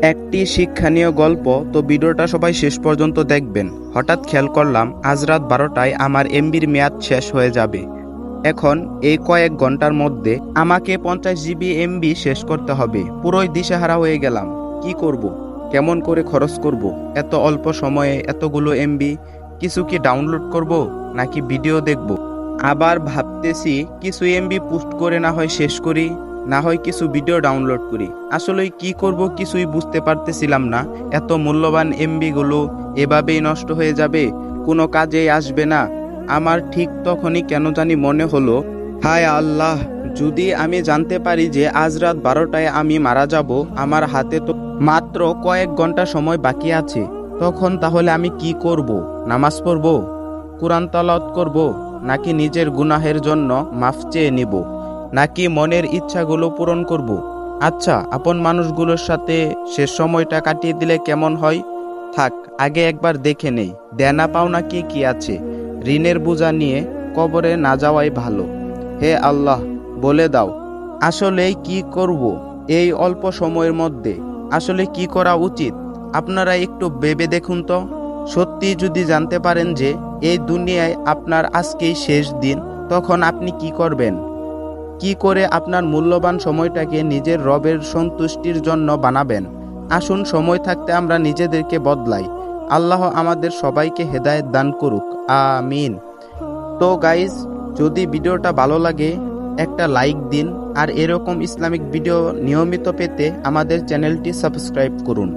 একটি শিক্ষণীয় গল্প। তো ভিডিওটা সবাই শেষ পর্যন্ত দেখবেন। হঠাৎ খেয়াল করলাম আজ রাত 12টায় আমার এমবির মেয়াদ শেষ হয়ে যাবে। এখন এই কয়েক ঘন্টার মধ্যে আমাকে 50 জিবি এমবি শেষ করতে হবে। পুরোই দিশেহারা হয়ে গেলাম। কি করব, কেমন করে খরচ করব এত অল্প সময়ে এতগুলো এমবি? কিছু কি ডাউনলোড করব নাকি ভিডিও দেখব? আবার ভাবতেছি কিছু এমবি পোস্ট করে না হয় শেষ করি, না হয় কিছু ভিডিও ডাউনলোড করি। আসলে কি করব কিছুই বুঝতে পারতেছিলাম না। এত মূল্যবান এমবি গুলো এভাবেই নষ্ট হয়ে যাবে, কোনো কাজেই আসবে না। আমার ঠিক তখনই কেন জানি মনে হলো, হায় আল্লাহ, যদি আমি জানতে পারি যে আজ রাত 12টায় আমি মারা যাব, আমার হাতে তো মাত্র কয়েক ঘন্টা সময় বাকি আছে, তখন তাহলে আমি কি করব? নামাজ পড়ব, কুরআন তেলাওয়াত করব, নাকি নিজের গুনাহের জন্য মাফ চেয়ে নিব, নাকি মনের ইচ্ছাগুলো পূরণ করব? আচ্ছা, আপন মানুষগুলোর সাথে শেষ সময়টা কাটিয়ে দিলে কেমন হয়? থাক, আগে একবার দেখে নেই দেনা পাওনা কি কি আছে। ঋণের বোঝা নিয়ে কবরে না যাওয়াই ভালো। হে আল্লাহ, বলে দাও আসলেই কি করব এই অল্প সময়ের মধ্যে? আসলে কি করা উচিত? আপনারা একটু ভেবে দেখুন তো। সত্যি যদি জানতে পারেন যে এই দুনিয়ায় আপনার আজকেই শেষ দিন, তখন আপনি কি করবেন? কি করে আপনার মূল্যবান সময়টাকে নিজের রবের সন্তুষ্টির জন্য বানাবেন? আসুন সময় থাকতে আমরা নিজেদেরকে বদলাই। আল্লাহ আমাদের সবাইকে হেদায়েত দান করুক, আমিন। তো গাইজ, যদি ভিডিওটা ভালো লাগে একটা লাইক দিন, আর এরকম ইসলামিক ভিডিও নিয়মিত পেতে আমাদের চ্যানেলটি সাবস্ক্রাইব করুন।